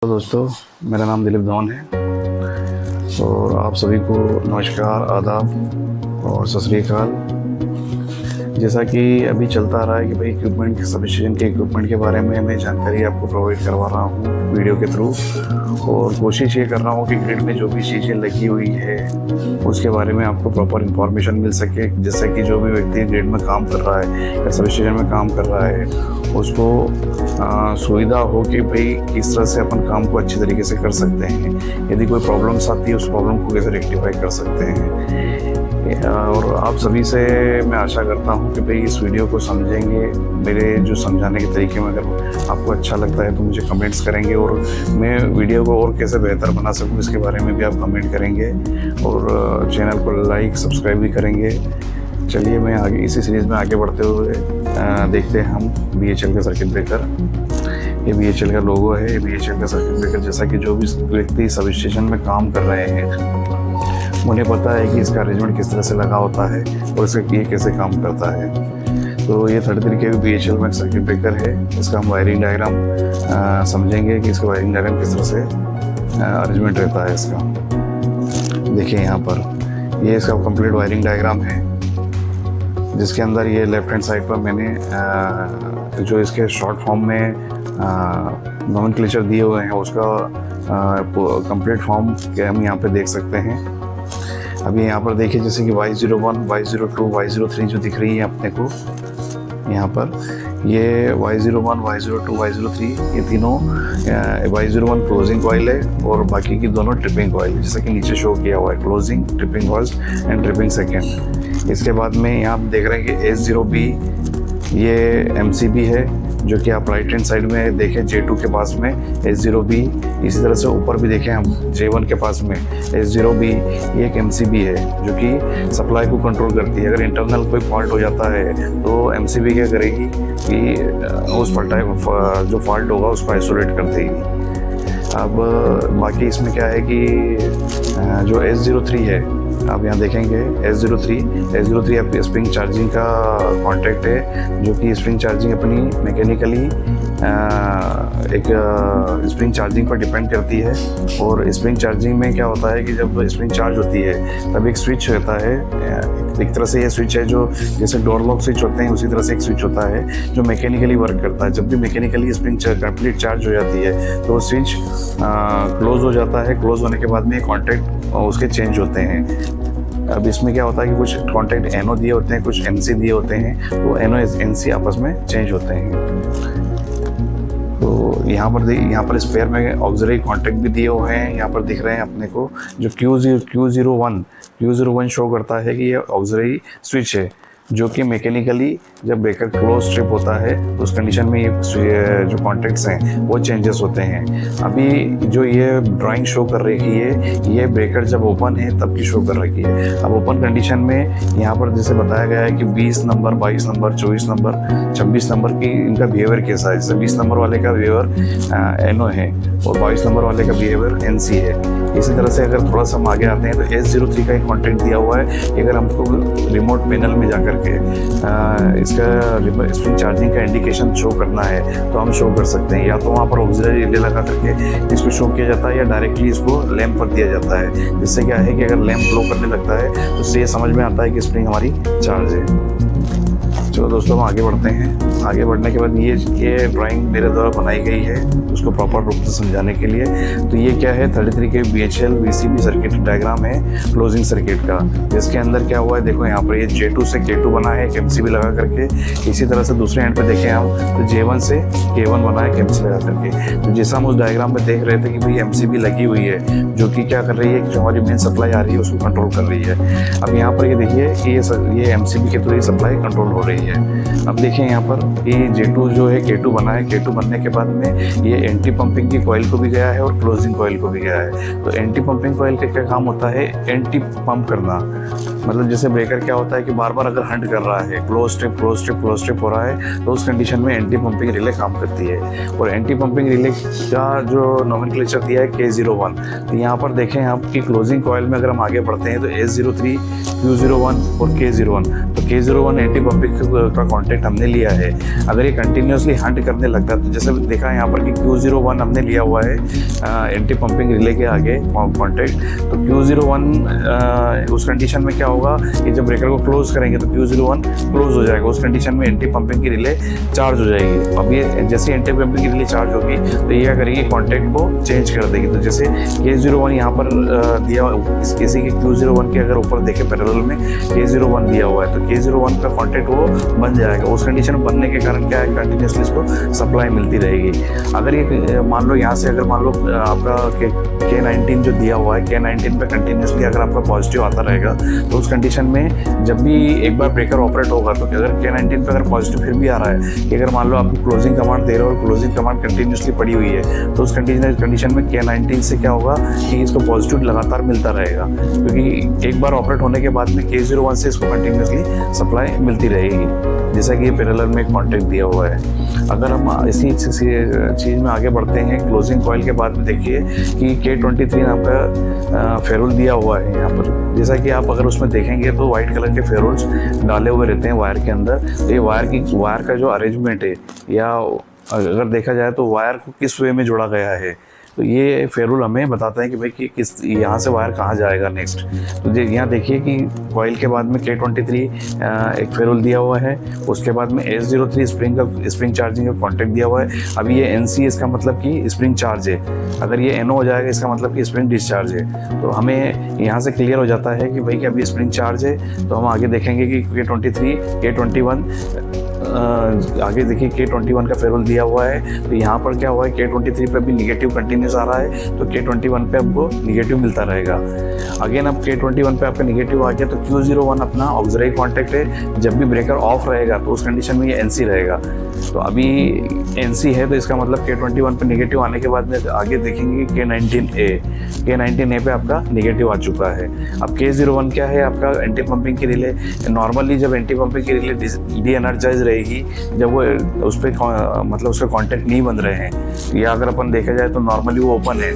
तो दोस्तों, मेरा नाम दिलीप धवन है और आप सभी को नमस्कार, आदाब और सत श्री अकाल। जैसा कि अभी चलता रहा है कि भाई इक्विपमेंट के सब स्टेशन के इक्विपमेंट के बारे में मैं जानकारी आपको प्रोवाइड करवा रहा हूँ वीडियो के थ्रू, और कोशिश ये कर रहा हूँ कि ग्रिड में जो भी चीज़ें लगी हुई है उसके बारे में आपको प्रॉपर इन्फॉर्मेशन मिल सके, जिससे कि जो भी व्यक्ति ग्रिड में काम कर रहा है या सब स्टेशन में काम कर रहा है उसको सुविधा हो कि भाई किस तरह से अपन काम को अच्छी तरीके से कर सकते हैं। यदि कोई प्रॉब्लम्स आती है उस प्रॉब्लम को कैसे रेक्टिफाई कर सकते हैं। और आप सभी से मैं आशा करता हूं कि भाई इस वीडियो को समझेंगे। मेरे जो समझाने के तरीके में अगर आपको अच्छा लगता है तो मुझे कमेंट्स करेंगे, और मैं वीडियो को और कैसे बेहतर बना सकूं इसके बारे में भी आप कमेंट करेंगे, और चैनल को लाइक सब्सक्राइब भी करेंगे। चलिए, मैं आगे इसी सीरीज़ में आगे बढ़ते हुए देखते हैं हम BHL का सर्किट ब्रेकर। ये BHL का लोगो है, ये BHL का सर्किट ब्रेकर। जैसा कि जो भी व्यक्ति सब स्टेशन में काम कर रहे हैं उन्हें पता है कि इसका अरेंजमेंट किस तरह से लगा होता है और इसका ये कैसे काम करता है। तो ये 33 kV BHL में सर्किट ब्रेकर है। इसका हम वायरिंग डायग्राम समझेंगे कि इसका वायरिंग डायग्राम किस तरह से अरेंजमेंट रहता है इसका। देखिए यहाँ पर ये इसका कंप्लीट वायरिंग डायग्राम है, जिसके अंदर ये लेफ्ट हैंड साइड पर मैंने जो इसके शॉर्ट फॉर्म में नोमेनक्लेचर दिए हुए हैं उसका कंप्लीट फॉर्म के हम यहाँ पे देख सकते हैं। अभी यहाँ पर देखिए, जैसे कि Y01, Y02, Y03 जो दिख रही है अपने को यहाँ पर, ये Y01, Y02, Y03 ये तीनों Y01 क्लोजिंग कॉइल है और बाकी की दोनों ट्रिपिंग कॉइल, जैसा कि नीचे शो किया हुआ है, closing, tripping coils and tripping second. इसके बाद में यहाँ आप देख रहे हैं कि S0B ये MCB है, जो कि आप राइट हैंड साइड में देखें J2 के पास में S0B। इसी तरह से ऊपर भी देखें हम J1 के पास में S0B, ये एक MCB है जो कि सप्लाई को कंट्रोल करती है। अगर इंटरनल कोई फॉल्ट हो जाता है तो MCB क्या करेगी कि उस जो फॉल्ट होगा उसको आइसोलेट कर देगी। अब बाकी इसमें क्या है कि जो S03 है, आप यहाँ देखेंगे S03 आपकी स्प्रिंग चार्जिंग का कॉन्टैक्ट है, जो कि स्प्रिंग चार्जिंग अपनी मैकेनिकली एक स्प्रिंग चार्जिंग पर डिपेंड करती है। और स्प्रिंग चार्जिंग में क्या होता है कि जब स्प्रिंग चार्ज होती है तब एक स्विच होता है, एक तरह से ये स्विच है जो जैसे डोर लॉक स्विच होते हैं उसी तरह से एक स्विच होता है जो मैकेनिकली वर्क करता है। जब भी मैकेनिकली स्प्रिंग कंप्लीट चार्ज हो जाती है तो स्विच क्लोज हो जाता है। क्लोज होने के बाद में कॉन्टैक्ट उसके चेंज होते हैं। अब इसमें क्या होता है कि कुछ कॉन्टैक्ट NO दिए होते हैं, कुछ NC दिए होते हैं, तो NO NC आपस में चेंज होते हैं। तो यहाँ पर स्पेयर में ऑक्सिलरी कॉन्टैक्ट भी दिए हुए हैं, यहाँ पर दिख रहे हैं अपने को। जो Q01 शो करता है कि ये ऑक्सिलरी स्विच है, जो कि मैकेनिकली जब ब्रेकर क्लोज स्ट्रिप होता है तो उस कंडीशन में ये जो कॉन्टैक्ट्स हैं वो चेंजेस होते हैं। अभी जो ये ड्राइंग शो कर रही है ये ब्रेकर जब ओपन है तब की शो कर रही है। अब ओपन कंडीशन में यहाँ पर जैसे बताया गया है कि 20 नंबर, 22 नंबर, 24 नंबर, 26 नंबर की इनका बिहेवियर कैसा है। जैसे 20 नंबर वाले का बिहेवियर NO है और 22 नंबर वाले का बिहेवियर NC है। इसी तरह से अगर थोड़ा सा हम आगे आते हैं तो S03 का एक कॉन्टैक्ट दिया हुआ है कि अगर हमको रिमोट पैनल में जाकर के इसका स्प्रिंग चार्जिंग का इंडिकेशन शो करना है तो हम शो कर सकते हैं। या तो वहाँ पर ऑक्सिलरी रिले लगा करके इसको शो किया जाता है या डायरेक्टली इसको लैंप पर दिया जाता है। जिससे क्या है कि अगर लैंप ग्लो करने लगता है तो उससे ये समझ में आता है कि स्प्रिंग हमारी चार्ज है। चलो दोस्तों, हम आगे बढ़ते हैं। आगे बढ़ने के बाद ये ड्राइंग मेरे द्वारा बनाई गई है उसको प्रॉपर रूप से समझाने के लिए। तो ये क्या है, 33 kV BHL VCB circuit diagram है क्लोजिंग सर्किट का, जिसके अंदर क्या हुआ है देखो यहाँ पर ये J2 से K2 बना है MCB लगा करके। इसी तरह से दूसरे एंड पे देखें हम तो J1 से K1 बना है MCB लगा करके। तो जैसा हम उस डायग्राम में देख रहे थे कि भाई MCB लगी हुई है जो कि क्या कर रही है, जो हमारी मेन सप्लाई आ रही है उसको कंट्रोल कर रही है। अब यहाँ पर ये देखिए कि ये MCB के थ्रू ये सप्लाई कंट्रोल हो रही है। अब देखिए यहाँ पर ये J2 जो है K2 बना है। K2 बनने के बाद में ये एंटी पंपिंग की कॉइल को भी गया है और क्लोजिंग कॉइल को भी गया है। तो एंटी पंपिंग कॉइल का क्या काम होता है, एंटी पंप करना। मतलब जैसे ब्रेकर क्या होता है कि बार बार अगर हंट कर रहा है, क्लोज स्ट्रिप हो रहा है, तो उस कंडीशन में एंटी पंपिंग रिले काम करती है। और एंटी पंपिंग रिले का जो नोमेनक्लेचर दिया है K01। तो यहाँ पर देखें आपकी क्लोजिंग कॉइल में अगर हम आगे बढ़ते हैं तो S03, Q01 और K01। तो K01 एंटी पंपिंग का कॉन्टैक्ट हमने लिया है, अगर ये कंटिन्यूसली हंट करने लगता है, तो जैसे देखा है यहाँ पर कि Q01 हमने लिया हुआ है एंटी पंपिंग रिले के आगे कॉन्टैक्ट, तो Q01 उस कंडीशन में क्या होगा कि जब ब्रेकर को क्लोज करेंगे तो Q01 क्लोज हो जाएगा, उस कंडीशन में एंटी पंपिंग की रिले चार्ज हो जाएगी। अब ये जैसे एंटी पंपिंग की रिले चार्ज होगी तो ये क्या करेगी, कॉन्टैक्ट को चेंज कर देगी। तो जैसे K01 यहाँ पर दिया, किसी के Q01 के अगर ऊपर देखे पैरेलल में K01 दिया हुआ है, तो K01 का कॉन्टैक्ट वो बन जाएगा। उस कंडीशन में बनने के कारण क्या है, कंटिन्यूसली इसको सप्लाई मिलती रहेगी। अगर ये मान लो यहाँ से अगर मान लो आपका K19 जो दिया हुआ है, K19 पे कंटिन्यूसली अगर आपका पॉजिटिव आता रहेगा, तो उस कंडीशन में जब भी एक बार ब्रेकर ऑपरेट होगा, तो अगर K19 पे अगर पॉजिटिव फिर भी आ रहा है कि अगर मान लो आपको क्लोजिंग कमांड दे रहे हो और क्लोजिंग कमांड कंटिन्यूसली पड़ी हुई है, तो उस कंडीशन में K19 से क्या होगा कि इसको पॉजिटिव लगातार मिलता रहेगा, क्योंकि एक बार ऑपरेट होने के बाद में K01 से इसको कंटिन्यूसली सप्लाई मिलती रहेगी, जैसा कि ये पैरेलल में एक कॉन्टैक्ट दिया हुआ है। अगर हम इसी चीज़ में आगे बढ़ते हैं, क्लोजिंग कॉइल के बाद में देखिए कि K23 नाम का फेरोल दिया हुआ है यहाँ पर, जैसा कि आप अगर उसमें देखेंगे तो वाइट कलर के फेरोल्स डाले हुए रहते हैं वायर के अंदर। तो ये वायर का जो अरेंजमेंट है, या अगर देखा जाए तो वायर को किस वे में जोड़ा गया है, तो ये फेरोल हमें बताता है कि भाई कि किस यहाँ से वायर कहाँ जाएगा नेक्स्ट। तो यहाँ देखिए कि कॉइल के बाद में K23 एक फेरोल दिया हुआ है, उसके बाद में S03 स्प्रिंग चार्जिंग का कॉन्टैक्ट दिया हुआ है। अभी ये NC इसका मतलब कि स्प्रिंग चार्ज है, अगर ये NO हो जाएगा इसका मतलब कि स्प्रिंग डिस्चार्ज है। तो हमें यहाँ से क्लियर हो जाता है कि भाई कि अभी स्प्रिंग चार्ज है। तो हम आगे देखेंगे कि K21 आगे देखिए K21 का फेरोल दिया हुआ है, तो यहाँ पर क्या हुआ है, K23 पे भी निगेटिव कंटिन्यूस आ रहा है, तो K21 पे आपको निगेटिव मिलता रहेगा। अगेन अब K21 पे आपका निगेटिव आ गया, तो Q01 अपना ऑक्सिलरी कॉन्टैक्ट है, जब भी ब्रेकर ऑफ रहेगा तो उस कंडीशन में ये NC रहेगा। तो अभी NC है, तो इसका मतलब K21 पे निगेटिव आने के बाद में आगे देखेंगे कि K19A पे आपका निगेटिव आ चुका है। अब K01 क्या है, आपका एंटी पंपिंग की रिले। नॉर्मली जब एंटी पंपिंग की रिले डी एनर्जाइज रहेगी, जब वो उस पर मतलब उसका कॉन्टैक्ट नहीं बन रहे हैं, या अगर अपन देखा जाए तो नॉर्मली वो ओपन है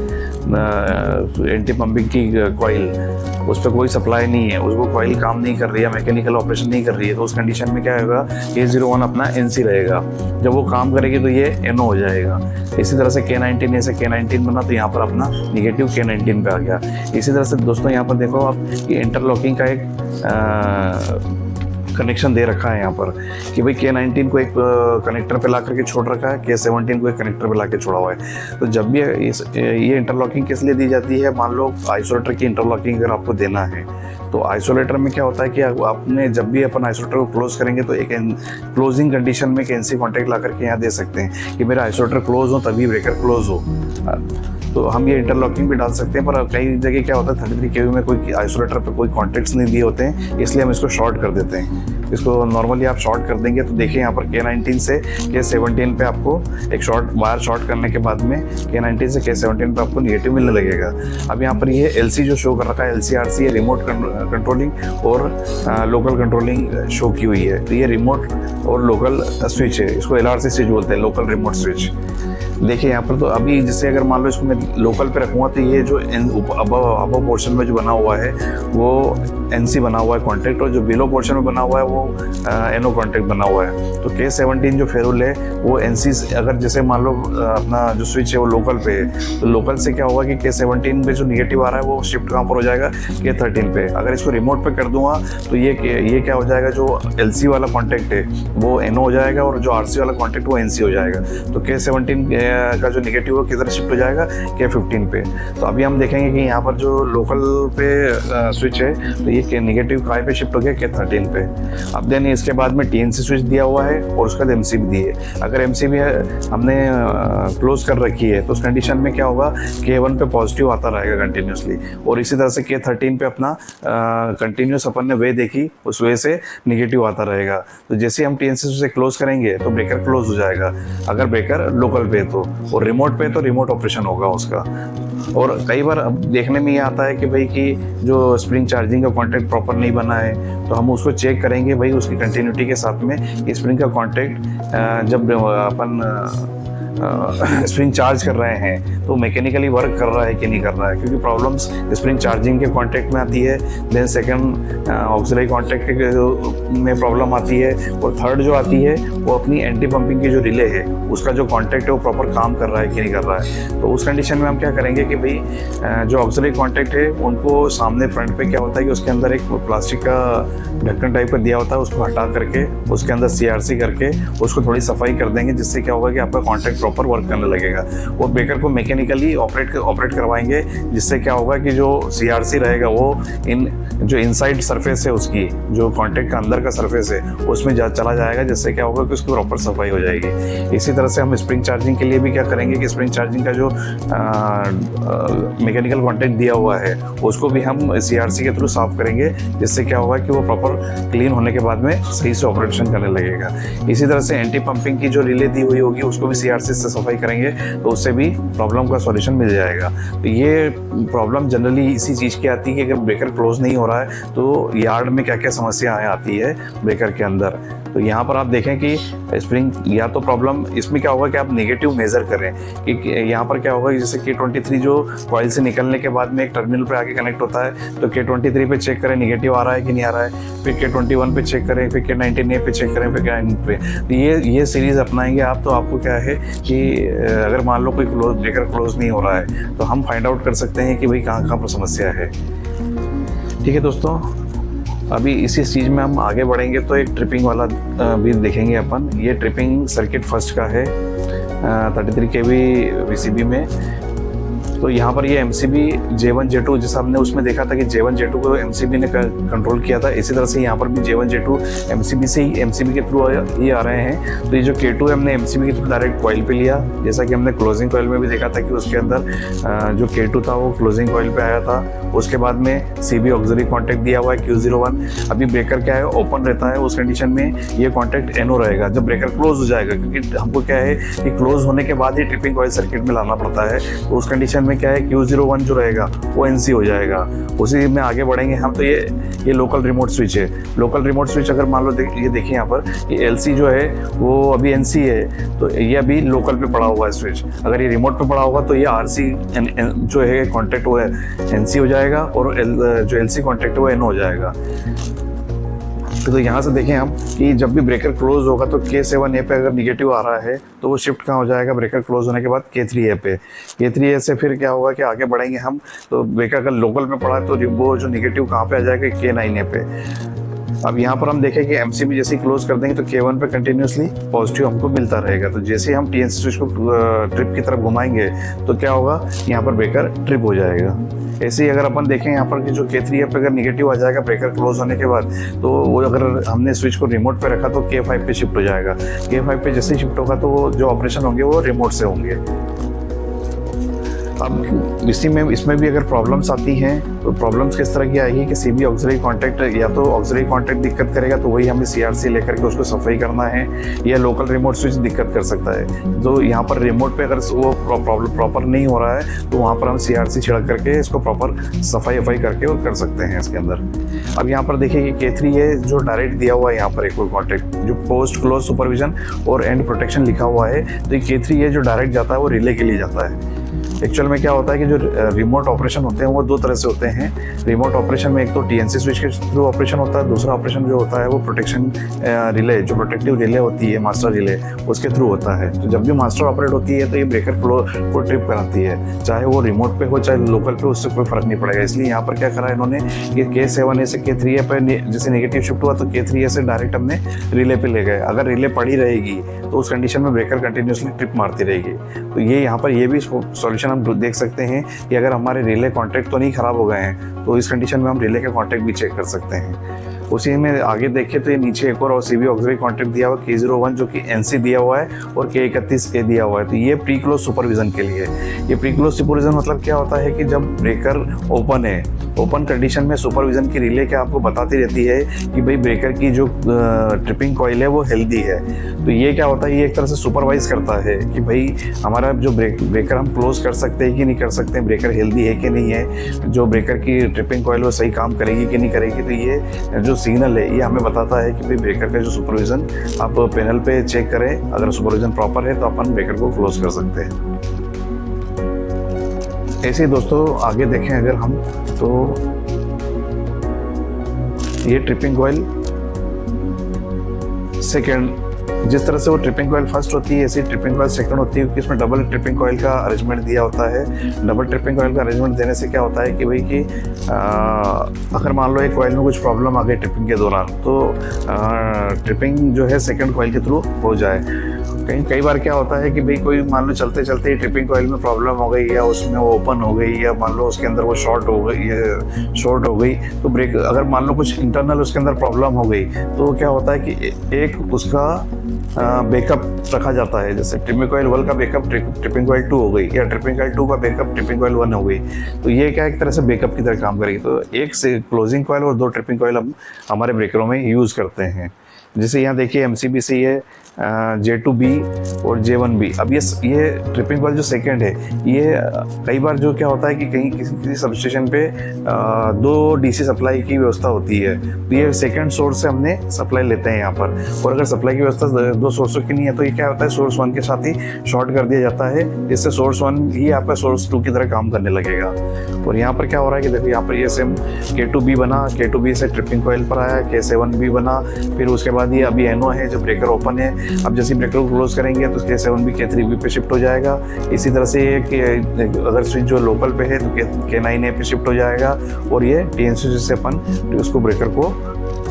एंटी पंपिंग की कॉइल, उस पर कोई सप्लाई नहीं है, उसको कॉइल काम नहीं कर रही है, मैकेनिकल ऑपरेशन नहीं कर रही है, तो उस कंडीशन में क्या होगा, K01 अपना NC रहेगा। जब वो काम करेगी तो ये NO हो जाएगा। इसी तरह से K19 से K19 बना, तो यहाँ पर अपना निगेटिव K19 पे आ गया। इसी तरह से दोस्तों यहाँ पर देखो आप कि इंटरलॉकिंग का एक कनेक्शन दे रखा है यहाँ पर कि भाई K19 को एक कनेक्टर पे ला करके छोड़ रखा है, K17 को एक कनेक्टर पे ला के छोड़ा हुआ है। तो जब भी ये इंटरलॉकिंग किस लिए दी जाती है, मान लो आइसोलेटर की इंटरलॉकिंग अगर आपको देना है, तो आइसोलेटर में क्या होता है कि आपने जब भी अपन आइसोलेटर को क्लोज करेंगे तो एक क्लोजिंग कंडीशन में एक NC कॉन्टैक्ट ला करके यहाँ दे सकते हैं कि मेरा आइसोलेटर क्लोज हो तभी ब्रेकर क्लोज हो। तो हम ये इंटरलॉकिंग भी डाल सकते हैं, पर कई जगह क्या होता है 33 kV में कोई आइसोलेटर पे कोई कॉन्टैक्ट्स नहीं दिए होते हैं, इसलिए हम इसको शॉर्ट कर देते हैं। इसको नॉर्मली आप शॉर्ट कर देंगे तो देखिए यहाँ पर K19 से K17 पे आपको एक वायर शॉर्ट करने के बाद में K19 से K17 पे आपको निगेटिव मिलने लगेगा। अब यहाँ पर ये LC जो शो कर रखा है, LCRC, ये रिमोट कंट्रोलिंग और लोकल कंट्रोलिंग शो की हुई है। तो ये रिमोट और लोकल स्विच है, इसको LRC स्विच बोलते हैं, लोकल रिमोट स्विच। देखिए यहाँ पर तो अभी जैसे अगर मान लो इसको मैं लोकल पे रखूँगा, तो ये जो अबव पोर्शन में जो बना हुआ है वो NC बना हुआ है कॉन्टैक्ट, और जो बिलो पोर्शन में बना हुआ है वो NO कॉन्टैक्ट बना हुआ है। तो K17 जो फेरोल है वो NC, अगर जैसे मान लो अपना जो स्विच है वो लोकल पे है, तो लोकल से क्या होगा कि K17 पे जो निगेटिव आ रहा है वो शिफ्ट कहाँ पर हो जाएगा, K13 पे। अगर इसको रिमोट पे कर दूंगा तो ये क्या हो जाएगा, जो LC वाला कॉन्टैक्ट है वो NO हो जाएगा, और जो RC वाला कॉन्टैक्ट वो NC हो जाएगा। तो K17 का जो निगेटिव है किधर शिफ्ट हो जाएगा, K15 पे। तो अभी हम देखेंगे कि यहाँ पर जो लोकल पे स्विच है, तो ये निगेटिव काय पे शिफ्ट हो गया, K13 पे। अब देन इसके बाद में TNC स्विच दिया हुआ है और उसका MC भी दिए। अगर MC भी हमने क्लोज कर रखी है तो उस कंडीशन में क्या होगा, K1 पे पॉजिटिव आता रहेगा कंटिन्यूसली, और इसी तरह से K13 पे अपना कंटिन्यूस अपन ने वे देखी, उस वे से निगेटिव आता रहेगा। तो जैसे हम TNC स्विच से क्लोज करेंगे तो ब्रेकर क्लोज हो जाएगा, अगर ब्रेकर लोकल पे तो, और रिमोट पे तो रिमोट ऑपरेशन होगा उसका। और कई बार अब देखने में ये आता है कि भाई कि जो स्प्रिंग चार्जिंग का कॉन्टैक्ट प्रॉपर नहीं बना है, तो हम उसको चेक करेंगे भाई उसकी कंटिन्यूटी के साथ में स्प्रिंग का कॉन्टैक्ट जब अपन स्प्रिंग चार्ज कर रहे हैं तो मैकेनिकली वर्क कर रहा है कि नहीं कर रहा है, क्योंकि प्रॉब्लम्स स्प्रिंग चार्जिंग के कॉन्टैक्ट में आती है, देन सेकंड ऑक्सिलरी कॉन्टैक्ट में प्रॉब्लम आती है, और थर्ड जो आती है वो अपनी एंटी पंपिंग की जो रिले है उसका जो कॉन्टैक्ट है वो प्रॉपर काम कर रहा है कि नहीं कर रहा है। तो उस कंडीशन में हम क्या करेंगे कि भाई जो ऑक्सिलरी कॉन्टैक्ट है उनको सामने फ्रंट पे क्या होता है कि उसके अंदर एक प्लास्टिक का ढक्कन टाइप का दिया होता है, उसको हटा करके उसके अंदर CRC करके उसको थोड़ी सफाई कर देंगे, जिससे क्या होगा कि आपका कॉन्टैक्ट प्रॉपर वर्क करने लगेगा। वो ब्रेकर को मैकेनिकली ऑपरेट करवाएंगे, जिससे क्या होगा कि जो CRC रहेगा वो जो इनसाइड सरफेस है उसकी, जो कॉन्टैक्ट का अंदर का सरफेस है उसमें चला जाएगा, जिससे क्या होगा कि उसकी प्रॉपर सफाई हो जाएगी। इसी तरह से हम स्प्रिंग चार्जिंग के लिए भी क्या करेंगे कि स्प्रिंग चार्जिंग का जो मैकेनिकल कॉन्टैक्ट दिया हुआ है उसको भी हम CRC के थ्रू साफ करेंगे, जिससे क्या होगा कि वो प्रॉपर क्लीन होने के बाद में सही से ऑपरेशन करने लगेगा। इसी तरह से एंटी पंपिंग की जो रिले दी हुई होगी उसको भी CRC से सफाई करेंगे, तो उससे भी प्रॉब्लम का सॉल्यूशन मिल जाएगा। तो ये प्रॉब्लम जनरली इसी चीज़ की आती है कि अगर ब्रेकर क्लोज नहीं हो रहा है तो यार्ड में क्या क्या समस्याएं आती है ब्रेकर के अंदर। तो यहाँ पर आप देखें कि स्प्रिंग या तो प्रॉब्लम इसमें क्या होगा कि आप नेगेटिव मेजर करें कि यहाँ पर क्या होगा कि जैसे K23 जो कॉइल से निकलने के बाद में एक टर्मिनल पे आके कनेक्ट होता है, तो K23 पे चेक करें निगेटिव आ रहा है कि नहीं आ रहा है, फिर K21 पे चेक करें, फिर K19 पे चेक करें, फिर K9 पे। तो ये सीरीज़ अपनाएंगे आप, तो आपको क्या है कि अगर मान लो कोई ब्रेकर क्लोज नहीं हो रहा है तो हम फाइंड आउट कर सकते हैं कि भाई कहाँ कहाँ पर समस्या है। ठीक है दोस्तों, अभी इसी चीज़ में हम आगे बढ़ेंगे तो एक ट्रिपिंग वाला भी देखेंगे अपन। ये ट्रिपिंग सर्किट फर्स्ट का है 33 kV VCB में। तो यहाँ पर ये MCB J1 J2 जैसा हमने उसमें देखा था कि J1 J2 को MCB ने कंट्रोल किया था, इसी तरह से यहाँ पर भी J1 J2 MCB के थ्रू ही आ रहे हैं। तो ये जो K2 हमने MCB के थ्रू डायरेक्ट कॉइल पे लिया, जैसा कि हमने क्लोजिंग कॉइल में भी देखा था कि उसके अंदर जो K2 था वो क्लोजिंग कॉइल पे आया था। उसके बाद में CB ऑक्सिलरी कॉन्टैक्ट दिया हुआ है Q01। अभी ब्रेकर क्या है ओपन रहता है, उस कंडीशन में ये कॉन्टैक्ट NO रहेगा जब ब्रेकर क्लोज हो जाएगा, क्योंकि हमको क्या है कि क्लोज होने के बाद ही ट्रिपिंग कॉइल सर्किट में लाना पड़ता है। तो उस कंडीशन में क्या है Q01 जो रहेगा वो NC हो जाएगा। उसी में आगे बढ़ेंगे हम। तो ये लोकल रिमोट स्विच है। लोकल रिमोट स्विच अगर मान लो ये देखिए यहाँ पर ये LC जो है वो अभी NC है, तो ये अभी लोकल पे पड़ा हुआ है स्विच। अगर ये रिमोट पे पड़ा होगा तो ये RC जो है कॉन्टैक्ट वो है NC हो जाएगा, और जो LC कॉन्टैक्ट है वो NO हो जाएगा। तो यहाँ से देखें हम कि जब भी ब्रेकर क्लोज होगा तो K7A पे अगर निगेटिव आ रहा है तो वो शिफ्ट कहाँ हो जाएगा ब्रेकर क्लोज होने के बाद K3A पे। K3A से फिर क्या होगा कि आगे बढ़ेंगे हम, तो ब्रेकर अगर लोकल में पड़ा है तो वो जो निगेटिव कहाँ पे आ जाएगा K9A पे। अब यहाँ पर हम देखें कि MCB जैसे ही क्लोज कर देंगे तो K1 पे कंटिन्यूसली पॉजिटिव हमको मिलता रहेगा। तो जैसे ही हम TNC स्विच को ट्रिप की तरफ घुमाएंगे तो क्या होगा, यहाँ पर ब्रेकर ट्रिप हो जाएगा। ऐसे ही अगर अपन देखें यहाँ पर कि जो K3A पे अगर निगेटिव आ जाएगा ब्रेकर क्लोज होने के बाद, तो वो अगर हमने स्विच को रिमोट पे रखा तो K5 पे शिफ्ट हो जाएगा। K5 पे जैसे ही शिफ्ट होगा तो वो जो ऑपरेशन होंगे वो रिमोट से होंगे। अब इसमें भी अगर प्रॉब्लम्स आती हैं तो प्रॉब्लम्स किस तरह की आएगी कि CB ऑक्सिलरी कॉन्टैक्ट, या तो ऑक्सिलरी कॉन्टैक्ट दिक्कत करेगा तो वही हमें CRC लेकर के उसको सफाई करना है, या लोकल रिमोट स्विच दिक्कत कर सकता है। तो यहाँ पर रिमोट पे अगर वो प्रॉब्लम प्रॉपर नहीं हो रहा है तो वहाँ पर हम CRC छिड़क करके इसको प्रॉपर सफाई करके और कर सकते हैं इसके अंदर। अब यहाँ पर देखिए कि K3A जो डायरेक्ट दिया हुआ है यहाँ पर एक कॉन्टैक्ट जो पोस्ट क्लोज सुपरविजन और एंड प्रोटेक्शन लिखा हुआ है, तो K3A जो डायरेक्ट जाता है वो रिले के लिए जाता है। एक्चुअल में क्या होता है कि जो रिमोट ऑपरेशन होते हैं वो दो तरह से होते हैं। रिमोट ऑपरेशन में एक तो TNC स्विच के थ्रू ऑपरेशन होता है, दूसरा ऑपरेशन जो होता है वो प्रोटेक्शन रिले, जो प्रोटेक्टिव रिले होती है मास्टर रिले, उसके थ्रू होता है। तो जब भी मास्टर ऑपरेट होती है तो ये ब्रेकर को ट्रिप कराती है, चाहे वो रिमोट पे हो चाहे लोकल पे, उससे कोई फर्क नहीं पड़ेगा। इसलिए यहाँ पर क्या करा इन्होंने कि K7A से K3A पे जैसे नेगेटिव शिफ्ट हुआ तो K3A से डायरेक्ट हमने रिले पे ले गए। अगर रिले पड़ी रहेगी तो उस कंडीशन में ब्रेकर कंटिन्यूसली ट्रिप मारती रहेगी। तो ये यहाँ पर ये भी सॉल्यूशन हम देख सकते हैं कि अगर हमारे रिले कॉन्टैक्ट तो नहीं खराब हो गए हैं तो इस कंडीशन में हम रिले के कॉन्टैक्ट भी चेक कर सकते हैं। उसी में आगे देखें तो ये नीचे एक और CB ऑक्सिलरी कॉन्टैक्ट दिया हुआ K01 जो कि NC दिया हुआ है और K31A दिया हुआ है। तो ये प्री क्लोज सुपरविजन के लिए। ये प्री क्लोज सुपरविजन मतलब क्या होता है कि जब ब्रेकर ओपन है ओपन कंडीशन में सुपरविजन की रिले क्या आपको बताती रहती है कि भाई ब्रेकर की जो ट्रिपिंग कॉइल है वो हेल्दी है। तो ये क्या होता है, ये एक तरह से सुपरवाइज करता है कि भाई हमारा जो ब्रेकर हम क्लोज कर सकते हैं कि नहीं कर सकते हैं, ब्रेकर हेल्दी है कि नहीं है, जो ब्रेकर की ट्रिपिंग कॉइल वो सही काम करेगी कि नहीं करेगी। तो ये जो सिग्नल है ये हमें बताता है कि भाई ब्रेकर का जो सुपरविजन आप पैनल पे चेक करें, अगर सुपरविजन प्रॉपर है तो अपन ब्रेकर को क्लोज कर सकते हैं। ऐसे ही दोस्तों आगे देखें अगर हम, तो ये ट्रिपिंग कॉइल सेकेंड, जिस तरह से वो ट्रिपिंग कॉइल फर्स्ट होती है ऐसी ट्रिपिंग कॉइल सेकंड होती है, क्योंकि इसमें डबल ट्रिपिंग कॉइल का अरेंजमेंट दिया होता है। डबल ट्रिपिंग कॉइल का अरेंजमेंट देने से क्या होता है कि भाई कि अगर मान लो एक कॉइल में कुछ प्रॉब्लम आ गई ट्रिपिंग के दौरान, तो ट्रिपिंग जो है सेकंड कॉइल के थ्रू हो जाए। कई बार क्या होता है कि भाई कोई मान लो चलते चलते ही ट्रिपिंग कॉइल में प्रॉब्लम हो गई, या उसमें वो ओपन हो गई, या मान लो उसके अंदर वो शॉर्ट हो गई, तो ब्रेक अगर मान लो कुछ इंटरनल उसके अंदर प्रॉब्लम हो गई, तो क्या होता है कि एक उसका बैकअप रखा जाता है। जैसे ट्रिपिंग कॉइल 1 का बैकअप ट्रिपिंग कॉइल 2 हो गई, या ट्रिपिंग कॉइल 2 का बैकअप ट्रिपिंग कॉइल 1 हो गई। तो ये क्या एक तरह से बैकअप की तरह काम करेगी। तो एक से क्लोजिंग कॉइल और 2 ट्रिपिंग कॉइल हम हमारे ब्रेकरों में यूज़ करते हैं। जैसे यहाँ देखिए MCBC है, J2B और J1B। अब ये ट्रिपिंग कॉइल जो सेकंड है, ये कई बार जो क्या होता है कि कहीं किसी सब स्टेशन पे 2 DC सप्लाई की व्यवस्था होती है, तो ये सेकंड सोर्स से हमने सप्लाई लेते हैं यहाँ पर। और अगर सप्लाई की व्यवस्था 2 सोर्सों की नहीं है, तो ये क्या होता है, सोर्स 1 के साथ ही शॉर्ट कर दिया जाता है, जिससे सोर्स 1 ही आपका सोर्स 2 की तरह काम करने लगेगा। और यहाँ पर क्या हो रहा है कि देखो यहाँ पर ये सेम K2B बना, K2B से ट्रिपिंग कॉइल पर आया, K7B बना, फिर उसके बाद ये अभी NO है जो ब्रेकर ओपन है। अब जैसे ब्रेकर को क्लोज करेंगे तो K7B K3B पे शिफ्ट हो जाएगा। इसी तरह से ये अगर स्विच जो लोकल पे है तो K9A पे शिफ्ट हो जाएगा, और ये TNC से अपन उसको ब्रेकर को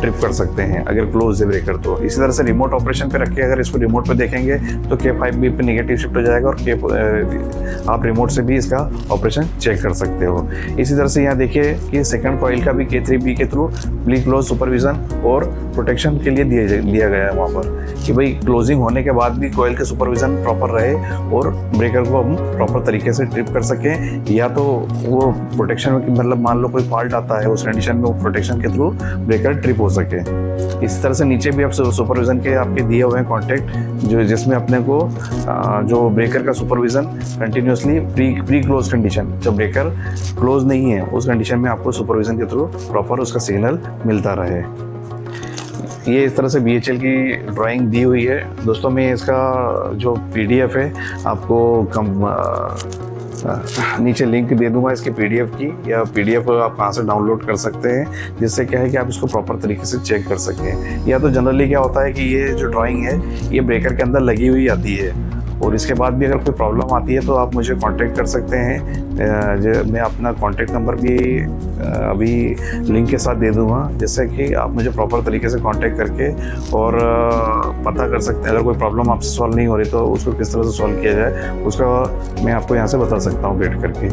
ट्रिप कर सकते हैं अगर क्लोज है ब्रेकर। तो इसी तरह से रिमोट ऑपरेशन पे रख के अगर इसको रिमोट पे देखेंगे तो K5B पे नेगेटिव शिफ्ट हो जाएगा, और आप रिमोट से भी इसका ऑपरेशन चेक कर सकते हो। इसी तरह से यहाँ देखिए कि सेकंड कॉइल का भी K3B के थ्रू प्री क्लोज सुपरविजन और प्रोटेक्शन के लिए दिया गया है वहाँ पर, कि भाई क्लोजिंग होने के बाद भी कॉइल के सुपरविजन प्रॉपर रहे और ब्रेकर को हम प्रॉपर तरीके से ट्रिप कर सकें, या तो वो प्रोटेक्शन में मतलब मान लो कोई फॉल्ट आता है उस कंडीशन में वो प्रोटेक्शन के थ्रू ब्रेकर ट्रिप हो सके। इस तरह से नीचे भी आप सुपरविजन के आपके दिए हुए हैं कॉन्टैक्ट, जो जिसमें अपने को जो ब्रेकर का supervision continuously pre close condition, जब ब्रेकर क्लोज नहीं है उस कंडीशन में आपको सुपरविजन के थ्रू प्रॉपर उसका सिग्नल मिलता रहे। ये इस तरह से BHL की ड्राइंग दी हुई है दोस्तों। मैं इसका जो PDF है आपको नीचे लिंक दे दूंगा इसके PDF की, या PDF आप कहाँ से डाउनलोड कर सकते हैं, जिससे क्या है कि आप इसको प्रॉपर तरीके से चेक कर सकें। या तो जनरली क्या होता है कि ये जो ड्राइंग है ये ब्रेकर के अंदर लगी हुई आती है, और इसके बाद भी अगर कोई प्रॉब्लम आती है तो आप मुझे कांटेक्ट कर सकते हैं। मैं अपना कांटेक्ट नंबर भी अभी लिंक के साथ दे दूंगा, जिससे कि आप मुझे प्रॉपर तरीके से कांटेक्ट करके और पता कर सकते हैं अगर कोई प्रॉब्लम आपसे सॉल्व नहीं हो रही तो उसको किस तरह से सॉल्व किया जाए, उसका मैं आपको यहाँ से बता सकता हूँ बैठ करके।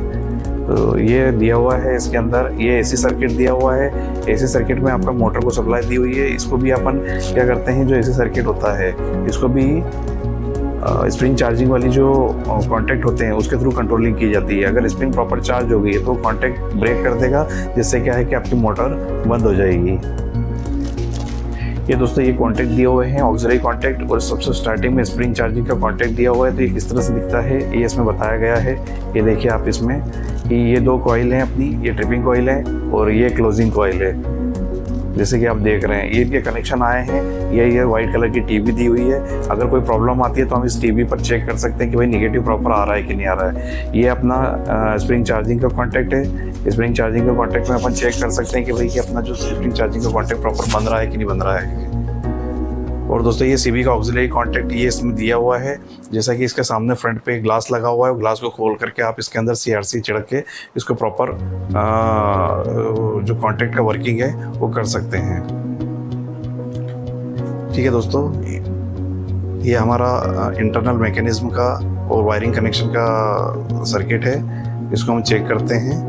तो ये दिया हुआ है इसके अंदर, ये AC सर्किट दिया हुआ है। AC सर्किट में आपका मोटर को सप्लाई दी हुई है। इसको भी अपन क्या करते हैं, जो AC सर्किट होता है इसको भी स्प्रिंग चार्जिंग वाली जो कॉन्टैक्ट होते हैं उसके थ्रू कंट्रोलिंग की जाती है। अगर स्प्रिंग प्रॉपर चार्ज हो गई है तो कॉन्टैक्ट ब्रेक कर देगा, जिससे क्या है कि आपकी मोटर बंद हो जाएगी। ये दोस्तों ये कॉन्टैक्ट दिए हुए हैं ऑक्सिलरी कॉन्टैक्ट, और सबसे स्टार्टिंग में स्प्रिंग चार्जिंग का कॉन्टैक्ट दिया हुआ है। तो ये किस तरह से दिखता है ये इसमें बताया गया है। ये देखिए आप इसमें कि ये 2 कॉइल हैं अपनी, ये ट्रिपिंग कॉइल है और ये क्लोजिंग कॉइल है, जैसे कि आप देख रहे हैं। ये इनके कनेक्शन आए हैं। ये वाइट कलर की टीवी दी हुई है। अगर कोई प्रॉब्लम आती है तो हम इस टीवी पर चेक कर सकते हैं कि भाई नेगेटिव प्रॉपर आ रहा है कि नहीं आ रहा है। ये अपना स्प्रिंग चार्जिंग का कॉन्टैक्ट है। स्प्रिंग चार्जिंग का कॉन्टैक्ट में अपन चेक कर सकते हैं कि भाई कि अपना जो स्प्रिंग चार्जिंग का कॉन्टैक्ट प्रॉपर बन रहा है कि नहीं बन रहा है। और दोस्तों ये CB का ऑक्सिलरी कॉन्टैक्ट ये इसमें दिया हुआ है। जैसा कि इसके सामने फ्रंट पे ग्लास लगा हुआ है, ग्लास को खोल करके आप इसके अंदर CRC छिड़क के इसको प्रॉपर जो कॉन्टैक्ट का वर्किंग है वो कर सकते हैं। ठीक है दोस्तों, ये हमारा इंटरनल मैकेनिज्म का और वायरिंग कनेक्शन का सर्किट है, इसको हम चेक करते हैं।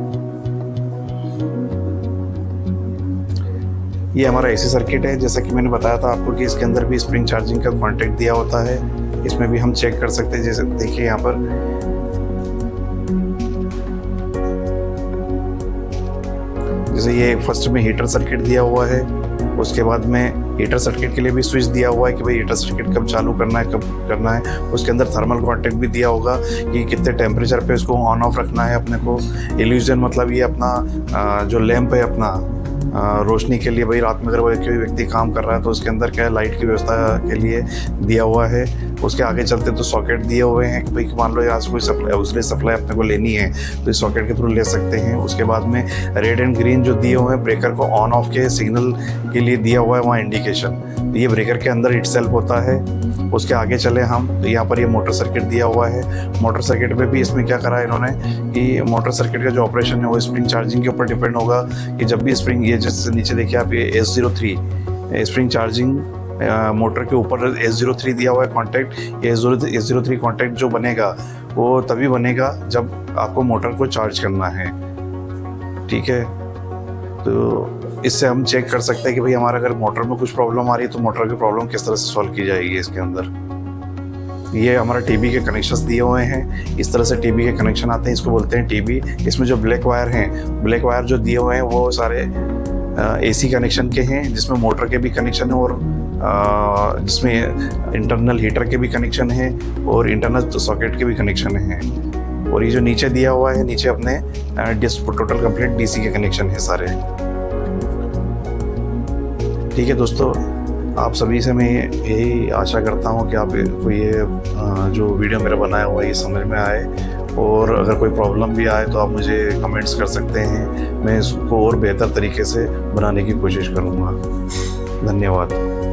ये हमारा AC सर्किट है। जैसा कि मैंने बताया था आपको कि इसके अंदर भी स्प्रिंग चार्जिंग का कॉन्टैक्ट दिया होता है, इसमें भी हम चेक कर सकते हैं। जैसे देखिए यहाँ पर जैसे ये फर्स्ट में हीटर सर्किट दिया हुआ है, उसके बाद में हीटर सर्किट के लिए भी स्विच दिया हुआ है कि भाई हीटर सर्किट कब चालू करना है, कब करना है। उसके अंदर थर्मल कॉन्टैक्ट भी दिया होगा कि कितने टेम्परेचर पे इसको ऑन ऑफ रखना है अपने को। इल्यूजन मतलब ये अपना जो लैंप है अपना रोशनी के लिए, भाई रात में अगर कोई व्यक्ति काम कर रहा है तो उसके अंदर क्या है, लाइट की व्यवस्था के लिए दिया हुआ है। उसके आगे चलते तो सॉकेट दिए हुए हैं कि भाई मान लो आज कोई सप्लाई अपने को लेनी है तो इस सॉकेट के थ्रू ले सकते हैं। उसके बाद में रेड एंड ग्रीन जो दिए हुए हैं ब्रेकर को ऑन ऑफ के सिग्नल के लिए दिया हुआ है वहाँ इंडिकेशन, तो ये ब्रेकर के अंदर इटसेल्फ होता है। उसके आगे चले हम तो यहाँ पर ये मोटर सर्किट दिया हुआ है। मोटर सर्किट में भी इसमें क्या करा है इन्होंने कि मोटर सर्किट का जो ऑपरेशन है वो स्प्रिंग चार्जिंग के ऊपर डिपेंड होगा कि जब भी स्प्रिंग, ये जैसे नीचे देखिए आप, ये S03 स्प्रिंग चार्जिंग मोटर के ऊपर S03 दिया हुआ है कॉन्टैक्ट। ये S03 कॉन्टैक्ट जो बनेगा वो तभी बनेगा जब आपको मोटर को चार्ज करना है, ठीक है। तो इससे हम चेक कर सकते हैं कि भाई हमारा अगर मोटर में कुछ प्रॉब्लम आ रही है तो मोटर की प्रॉब्लम किस तरह से सॉल्व की जाएगी इसके अंदर। ये हमारा टीबी के कनेक्शंस दिए हुए हैं, इस तरह से टीबी के कनेक्शन आते हैं, इसको बोलते हैं टीबी। इसमें जो ब्लैक वायर हैं, ब्लैक वायर जो दिए हुए हैं वो सारे एसी कनेक्शन के हैं, जिसमें मोटर के भी कनेक्शन है और जिसमें इंटरनल हीटर के भी कनेक्शन है और इंटरनल सॉकेट के भी कनेक्शन है। और ये जो नीचे दिया हुआ है, नीचे अपने टोटल कंप्लीट डीसी के कनेक्शन है सारे, ठीक है दोस्तों। आप सभी से मैं यही आशा करता हूँ कि आपको ये जो वीडियो मेरा बनाया हुआ है ये समझ में आए, और अगर कोई प्रॉब्लम भी आए तो आप मुझे कमेंट्स कर सकते हैं, मैं इसको और बेहतर तरीके से बनाने की कोशिश करूँगा। धन्यवाद।